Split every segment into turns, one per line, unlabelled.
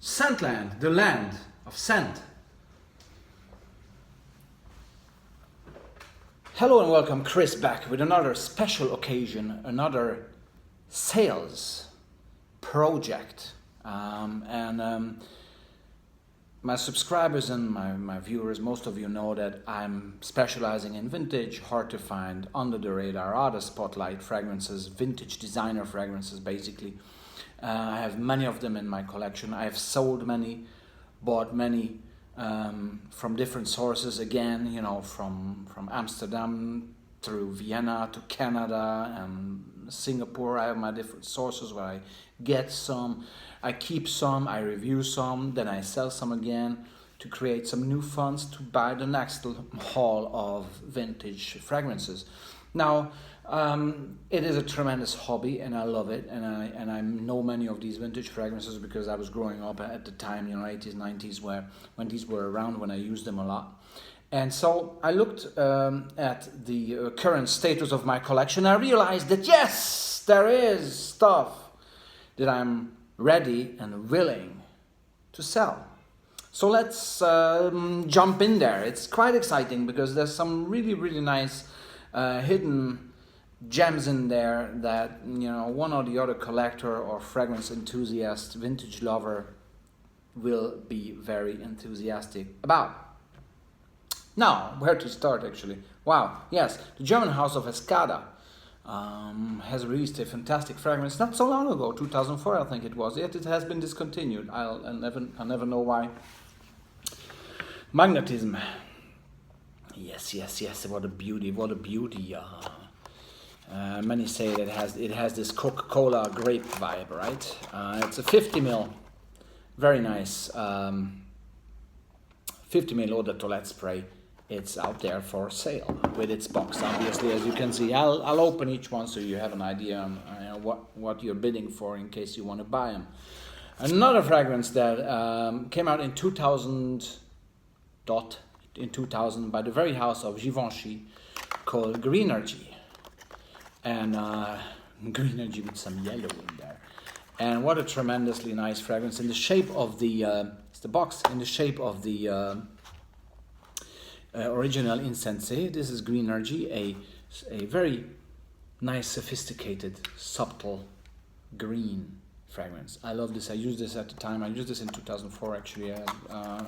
Scentland, the land of scent. Hello and welcome, Chris, back with another special occasion, another sales project. My subscribers and my viewers, most of you know that I'm specializing in vintage, hard to find, under the radar, out of spotlight fragrances, vintage designer fragrances basically. I have many of them in my collection. I have sold many, bought many from different sources again, you know, from Amsterdam through Vienna to Canada and Singapore. I have my different sources where I get some, I keep some, I review some, then I sell some again to create some new funds to buy the next haul of vintage fragrances. Now, it is a tremendous hobby and I love it, and I know many of these vintage fragrances because I was growing up at the time, you know, 80s, 90s, when these were around, when I used them a lot. And so I looked at the current status of my collection. I realized that yes, there is stuff that I'm ready and willing to sell. So let's jump in there. It's quite exciting because there's some really, really nice hidden gems in there that, you know, one or the other collector or fragrance enthusiast, vintage lover will be very enthusiastic about. Now, where to start actually? Wow, yes, the German house of Escada has released a fantastic fragrance not so long ago, 2004 I think it was, yet it has been discontinued. I'll never know why. Magnetism. Yes, what a beauty. Many say that it has this Coca-Cola grape vibe, right? It's a 50 ml, very nice 50 ml eau de toilette spray. It's out there for sale with its box, obviously, as you can see. I'll open each one so you have an idea on what you're bidding for in case you want to buy them. Another fragrance that came out in 2000 by the very house of Givenchy, called Greenergy. And Greenergy with some yellow in there. And what a tremendously nice fragrance in the shape of the it's the box in the shape of the original incense. This is Greenergy, a very nice, sophisticated, subtle green fragrance. I love this. I used this at the time. I used this in 2004 actually.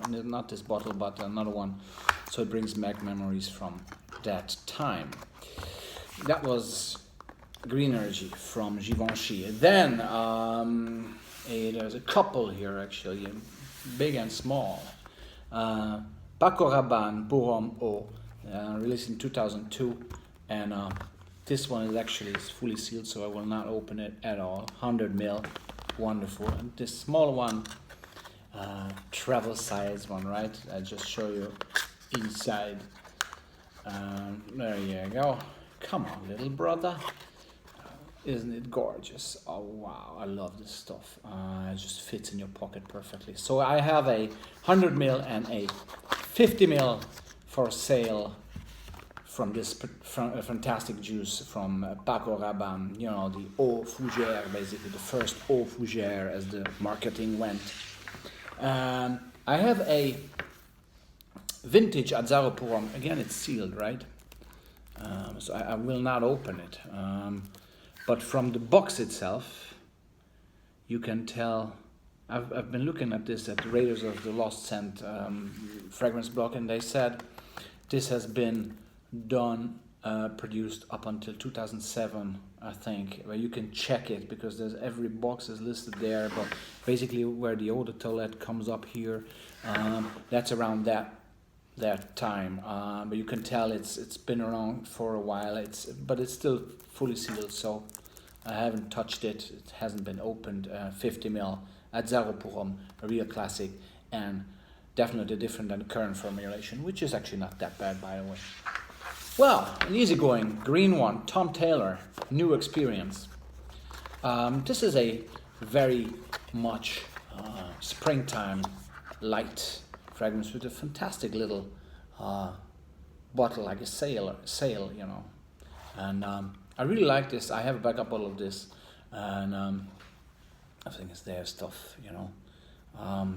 Not this bottle, but another one. So it brings back memories from that time. That was Greenergy from Givenchy. Then there's a couple here actually, big and small. Paco Rabanne Pour Homme Eau, released in 2002, and this one is actually fully sealed, so I will not open it at all. 100 ml, wonderful. And this small one, travel size one, right? I just show you inside. There you go. Come on, little brother. Isn't it gorgeous? Oh wow, I love this stuff. It just fits in your pocket perfectly. So I have a 100 ml and a 50 ml for sale from this fantastic juice from Paco Rabanne. You know, the Eau Fougère, basically the first Eau Fougère as the marketing went. I have a vintage Ungaro Pour Homme. Again, it's sealed, right? So I will not open it. But from the box itself, you can tell. I've been looking at this at the Raiders of the Lost Scent fragrance blog, and they said this has been done, produced up until 2007, I think. Where you can check it because there's every box is listed there. But basically, where the eau de toilette comes up here, that's around that time. But you can tell it's been around for a while. But it's still fully sealed, so I haven't touched it. It hasn't been opened. 50 ml Ungaro Pour Homme, a real classic, and definitely different than the current formulation, which is actually not that bad, by the way. Well, an easygoing green one, Tom Taylor, New Experience. This is a very much springtime light fragrance with a fantastic little bottle, like a sail, you know. And I really like this. I have a backup bottle of this, and I think it's their stuff, you know.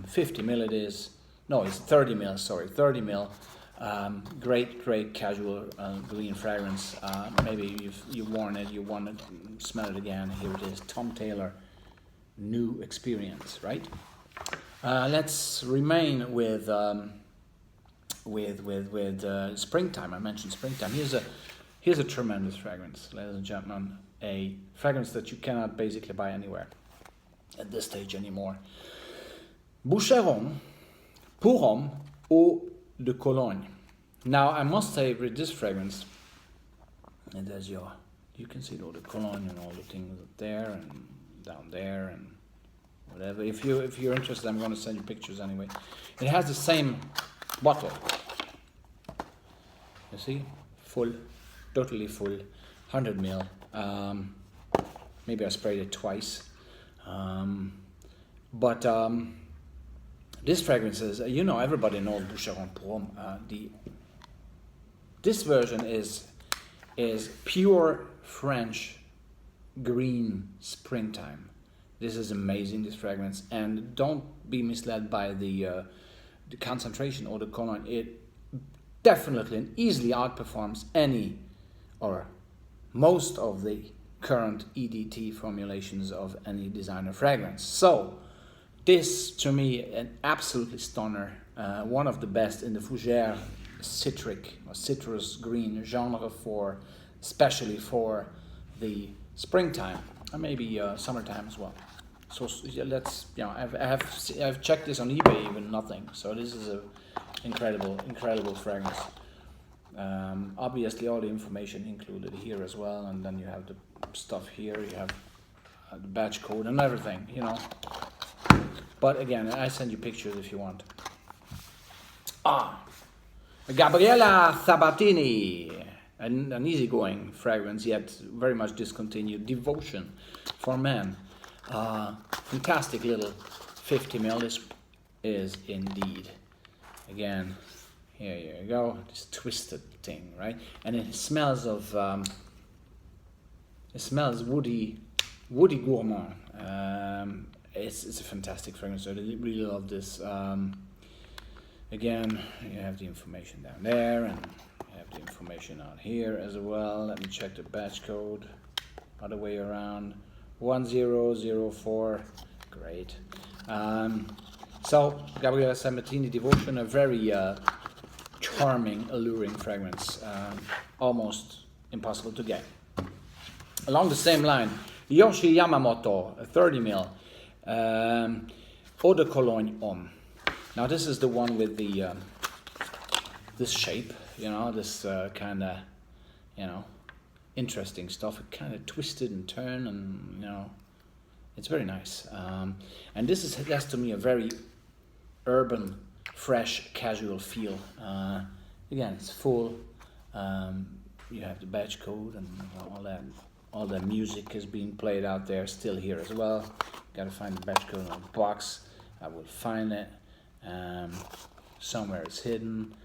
50 mil it is. No, it's 30 mil. Sorry, 30 mil. Great casual green fragrance. Maybe you've worn it, you want to smell it again. Here it is, Tom Taylor, New Experience. Right. Let's remain with springtime. I mentioned springtime. Here's a tremendous fragrance, ladies and gentlemen. A fragrance that you cannot basically buy anywhere at this stage anymore. Boucheron Pour Homme Eau de Cologne. Now I must say with this fragrance, and there's you can see all the Cologne and all the things up there and down there and whatever. If you're interested, I'm going to send you pictures anyway. It has the same bottle. You see, full, totally full, 100 ml. Maybe I sprayed it twice, but this fragrance is, everybody knows Boucheron Pour Homme. This version is pure French green springtime. This is amazing, this fragrance, and don't be misled by the concentration or the cologne. It definitely and easily outperforms any or most of the current EDT formulations of any designer fragrance. So this, to me, an absolutely stunner, one of the best in the fougère citric or citrus green genre, especially for the springtime and maybe summertime as well. So let's, I've checked this on eBay, even nothing. So this is a incredible fragrance. Obviously all the information included here as well, and then you have the stuff here, you have the batch code and everything, But again, I send you pictures if you want. Gabriella Sabatini, an easygoing fragrance, yet very much discontinued. Devotion for Men. Fantastic little 50 ml. This is indeed, again, here you go, this twisted thing, right? And it smells of, woody gourmand. It's a fantastic fragrance. I really love this. Again, you have the information down there, and you have the information out here as well. Let me check the batch code. Other way around. 1004. Great. So, Gabriella Sabatini Devotion, a very charming, alluring fragrance. Almost impossible to get. Along the same line, Yoshi Yamamoto, a 30 ml. Eau de Cologne Homme. Now this is the one with the this shape, this kind of, interesting stuff. It kind of twisted and turned, and it's very nice. And that's to me a very urban, fresh, casual feel. Again, it's full. You have the batch code and all that music is being played out there, still here as well. Got to find the batch code on the box. I will find it. Somewhere it's hidden,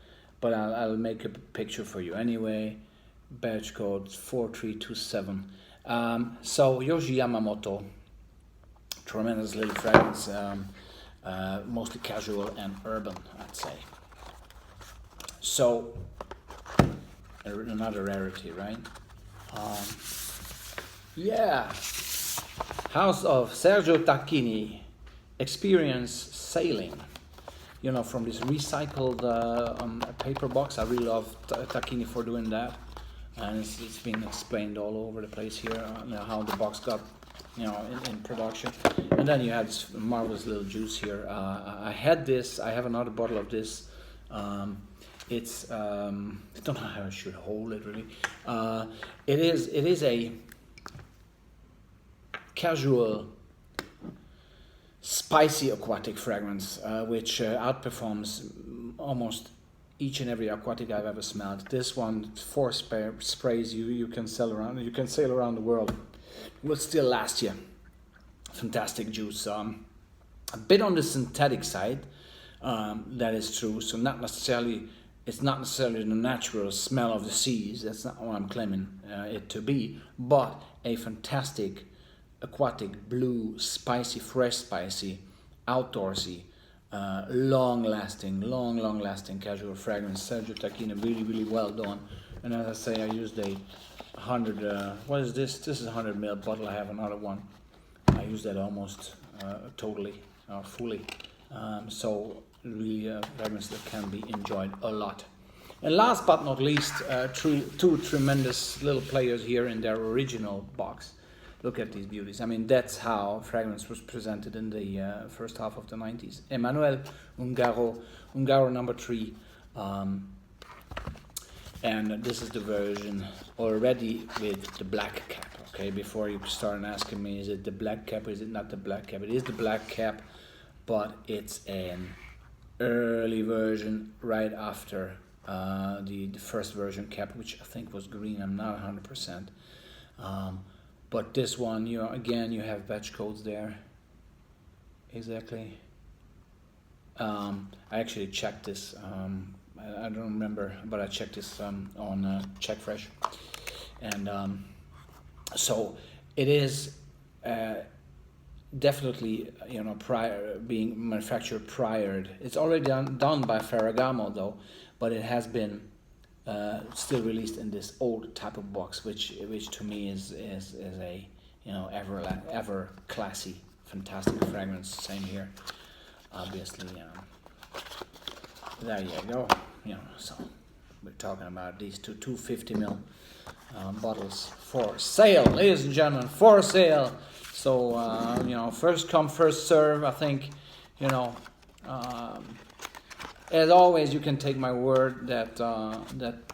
but I'll make a picture for you anyway. Batch code 4327. So Yoshi Yamamoto, tremendous little fragrance, mostly casual and urban, I'd say. So another rarity, right? House of Sergio Tacchini, Experience Sailing. From this recycled paper box. I really love Tacchini for doing that, and it's been explained all over the place here, how the box got, in production. And then you have this marvelous little juice here. I have another bottle of this. It's I don't know how I should hold it really. It is a casual, spicy aquatic fragrance, which outperforms almost each and every aquatic I've ever smelled. This one, 4 sprays, you can sail around the world. Will still last you. Fantastic juice. A bit on the synthetic side, that is true. So it's not necessarily the natural smell of the seas. That's not what I'm claiming it to be, but a fantastic aquatic, blue, spicy, fresh spicy, outdoorsy, long lasting casual fragrance. Sergio Tacchini, really well done. And as I say, I used a 100, what is this? This is a 100 ml bottle. I have another one. I use that almost totally, fully. So really a fragrance that can be enjoyed a lot. And last but not least, two tremendous little players here in their original box. Look at these beauties. I mean, that's how fragrance was presented in the first half of the 90s. Emmanuel Ungaro number 3. And this is the version already with the black cap. Okay, before you start asking me, is it the black cap or is it not the black cap? It is the black cap, but it's an early version right after the first version cap, which I think was green. I'm not 100%. But this one, you have batch codes there. Exactly. I actually checked this. I don't remember, but I checked this on Check Fresh, and so it is definitely being manufactured prior. It's already done by Ferragamo though, but it has been still released in this old type of box, which to me is a ever classy, fantastic fragrance. Same here, obviously. There you go. So we're talking about these 250 ml bottles for sale, ladies and gentlemen, for sale. So first come, first serve. I think as always, you can take my word that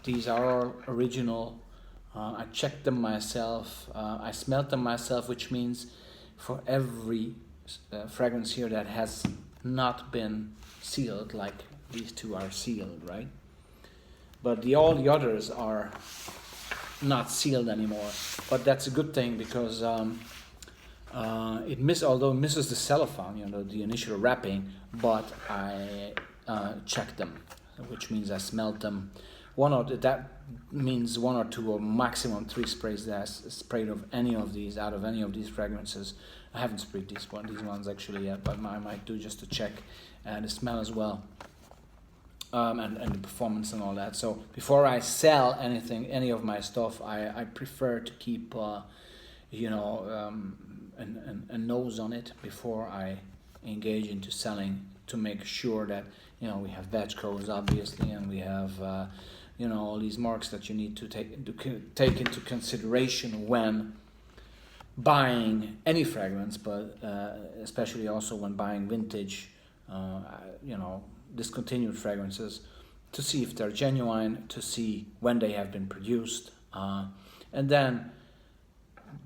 these are all original. I checked them myself. I smelled them myself, which means for every fragrance here that has not been sealed, like these two are sealed, right? But all the others are not sealed anymore. But that's a good thing because although it misses the cellophane, the initial wrapping, but I checked them, which means I smelled them. That means 1 or 2 or maximum 3 sprays that I sprayed out of any of these fragrances. I haven't sprayed these ones actually yet, but I might do just to check the smell as well. And the performance and all that. So before I sell any of my stuff, I prefer to keep a nose on it before I engage into selling, to make sure that we have batch codes obviously, and we have all these marks that you need to take into consideration when buying any fragrance, but especially also when buying vintage, discontinued fragrances, to see if they're genuine, to see when they have been produced, and then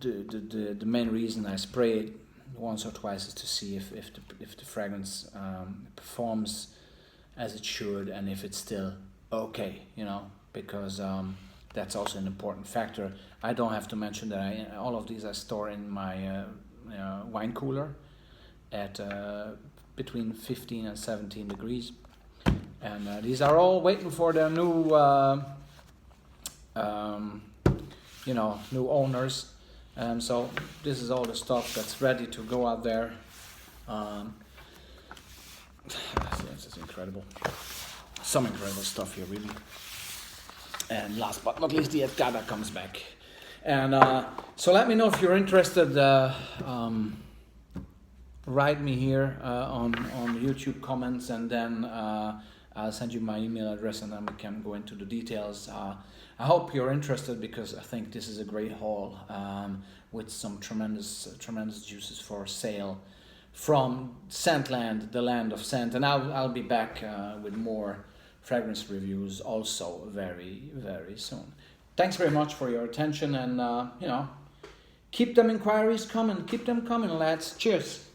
the main reason I spray it once or twice is to see if the fragrance performs as it should, and if it's still okay, because that's also an important factor. I don't have to mention that all of these I store in my wine cooler at between 15 and 17 degrees, and these are all waiting for their new new owners. So this is all the stuff that's ready to go out there. This is incredible. Some incredible stuff here, really. And last but not least, the Escada comes back. And so let me know if you're interested. Write me here on YouTube comments, and then I'll send you my email address, and then we can go into the details. I hope you're interested, because I think this is a great haul with some tremendous juices for sale from Scentland, the land of scent. And I'll be back with more fragrance reviews also very, very soon. Thanks very much for your attention, and keep them inquiries coming. Keep them coming, lads. Cheers.